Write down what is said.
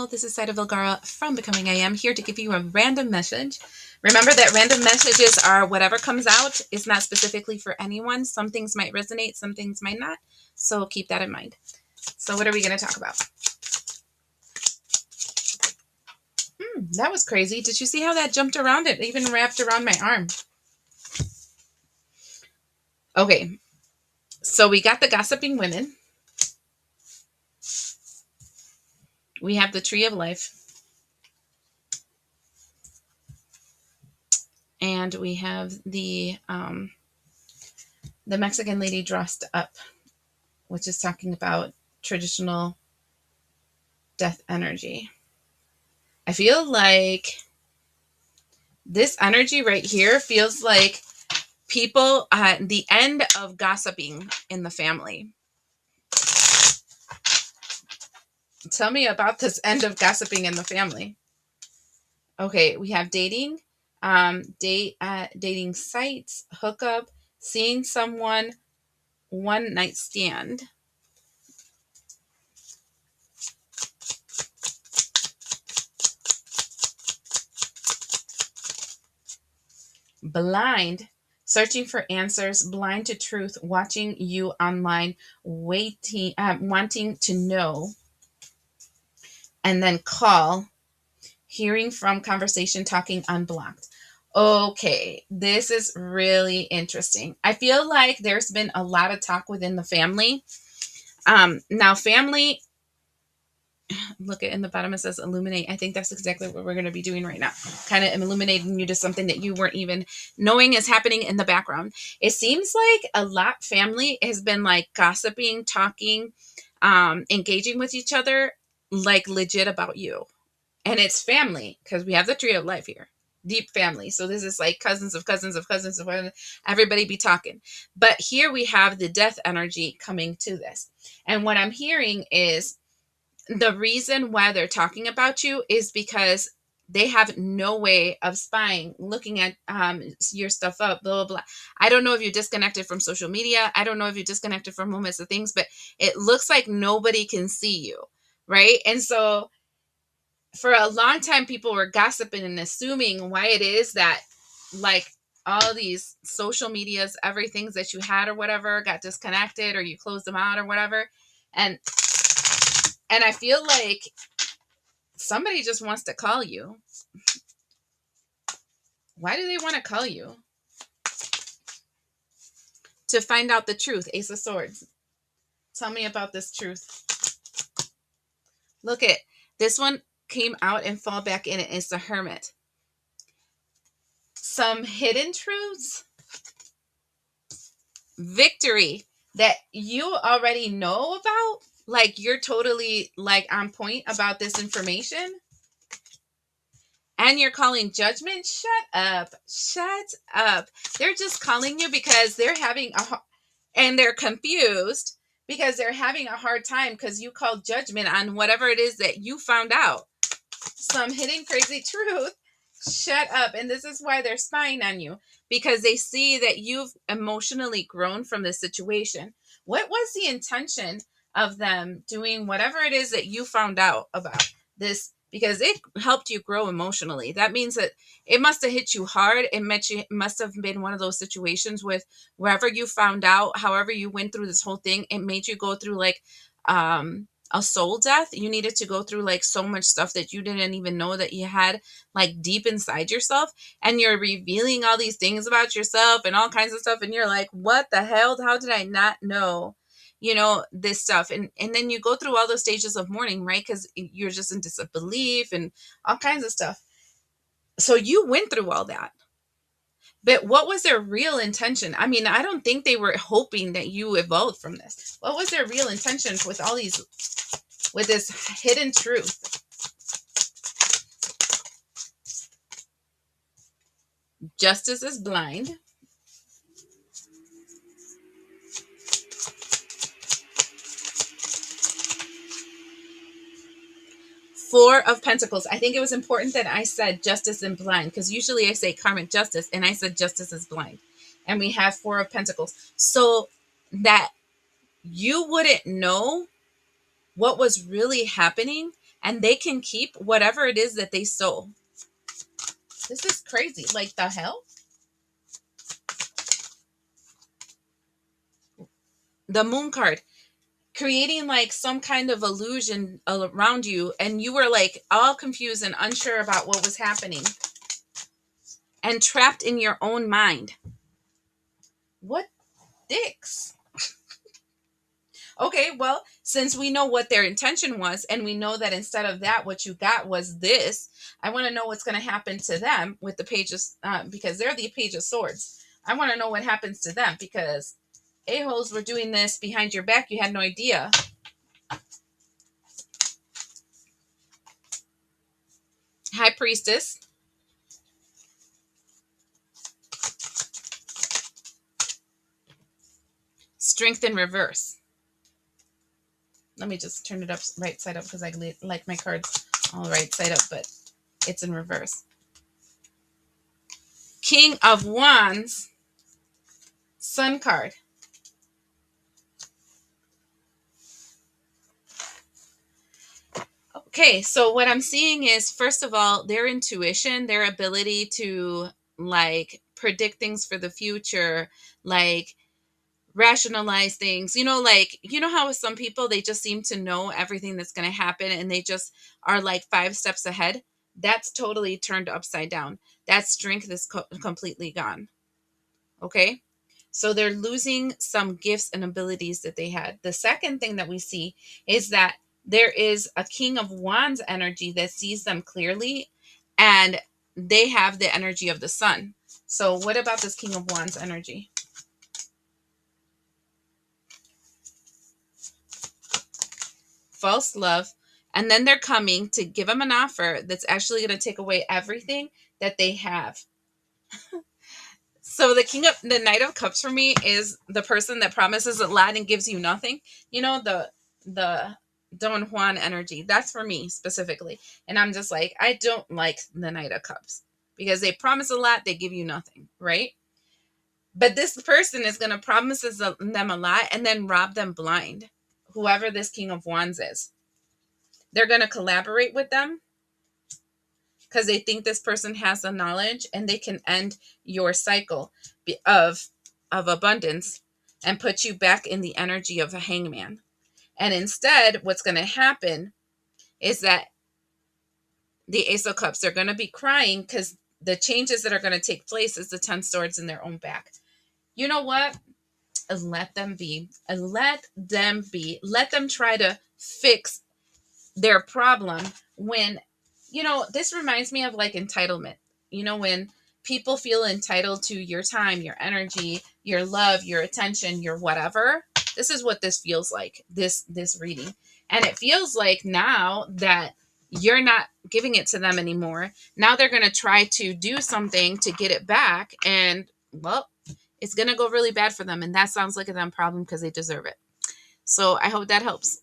Hello, this is Zaida Velgara from Becoming I Am, here to give you a random message. Remember that random messages are whatever comes out. It's not specifically for anyone. Some things might resonate, some things might not. So keep that in mind. So what are we going to talk about? That was crazy. Did you see how that jumped around? It even wrapped around my arm. Okay, so we got the gossiping women. We have the tree of life. And we have the Mexican lady dressed up, which is talking about traditional death energy. I feel like this energy right here feels like people at the end of gossiping in the family. Tell me about this end of gossiping in the family. Okay, we have dating, dating sites, hookup, seeing someone, one night stand. Blind, searching for answers, blind to truth, watching you online, waiting, wanting to know, and then call, hearing from conversation, talking unblocked. Okay, this is really interesting. I feel like there's been a lot of talk within the family. Now, family, look at in the bottom, it says illuminate. I think that's exactly what we're going to be doing right now. Kind of illuminating you to something that you weren't even knowing is happening in the background. It seems like a lot family has been like gossiping, talking, engaging with each other, like legit about you. And it's family because we have the tree of life here. Deep family. So this is like cousins of cousins of cousins of everybody be talking. But here we have the death energy coming to this. And what I'm hearing is the reason why they're talking about you is because they have no way of spying, looking at your stuff up, blah, blah, blah. I don't know if you're disconnected from social media. I don't know if you're disconnected from moments of things, but it looks like nobody can see you, right? And so for a long time, people were gossiping and assuming why it is that, like, all these social medias, everything that you had or whatever got disconnected or you closed them out or whatever. And I feel like somebody just wants to call you. Why do they want to call you? To find out the truth. Ace of Swords. Tell me about this truth. Look at this one came out and fall back in it. It's the Hermit. Some hidden truths. Victory that you already know about. Like you're totally like on point about this information. And you're calling judgment? Shut up. Shut up. They're just calling you because they're having and they're confused because they're having a hard time because you called judgment on whatever it is that you found out. Some hidden crazy truth. Shut up. And this is why they're spying on you, because they see that you've emotionally grown from this situation. What was the intention of them doing whatever it is that you found out about this? Because it helped you grow emotionally. That means that it must have hit you hard. It must have been one of those situations with wherever you found out, however you went through this whole thing, it made you go through like a soul death. You needed to go through like so much stuff that you didn't even know that you had like deep inside yourself. And you're revealing all these things about yourself and all kinds of stuff. And you're like, what the hell? How did I not know? This stuff. And then you go through all those stages of mourning, right? Because you're just in disbelief and all kinds of stuff. So you went through all that. But what was their real intention? I mean, I don't think they were hoping that you evolved from this. What was their real intention with all these, with this hidden truth? Justice is blind. Four of Pentacles. I think it was important that I said justice and blind, because usually I say karmic justice, and I said justice is blind. And we have Four of Pentacles. So that you wouldn't know what was really happening and they can keep whatever it is that they sow. This is crazy. Like, the hell? The Moon card, creating like some kind of illusion around you, and you were like all confused and unsure about what was happening and trapped in your own mind. What dicks? Okay, well, since we know what their intention was, and we know that instead of that, what you got was this, I want to know what's going to happen to them with the pages, because they're the Page of Swords. I want to know what happens to them, because a-holes were doing this behind your back. You had no idea. High Priestess. Strength in reverse. Let me just turn it up right side up, because I like my cards all right side up, but it's in reverse. King of Wands. Sun card. Okay, so what I'm seeing is, first of all, their intuition, their ability to like predict things for the future, like rationalize things, like, how with some people, they just seem to know everything that's going to happen, and they just are like 5 steps ahead. That's totally turned upside down. That strength is completely gone. Okay, so they're losing some gifts and abilities that they had. The second thing that we see is that there is a King of Wands energy that sees them clearly, and they have the energy of the sun. So what about this King of Wands energy? False love. And then they're coming to give them an offer that's actually going to take away everything that they have. So the Knight of Cups for me is the person that promises a lot and gives you nothing. The Don Juan energy. That's for me specifically. And I'm just like, I don't like the Knight of Cups, because they promise a lot, they give you nothing, right? But this person is going to promise them a lot and then rob them blind. Whoever this King of Wands is. They're going to collaborate with them because they think this person has the knowledge, and they can end your cycle of abundance and put you back in the energy of a hangman. And instead, what's going to happen is that the Ace of Cups, they're going to be crying because the changes that are going to take place is the 10 swords in their own back. You know what? Let them be. Let them be. Let them try to fix their problem when, this reminds me of like entitlement. When people feel entitled to your time, your energy, your love, your attention, your whatever. This is what this feels like, this reading. And it feels like now that you're not giving it to them anymore, now they're going to try to do something to get it back, and well, it's going to go really bad for them, and that sounds like a them problem because they deserve it. So I hope that helps.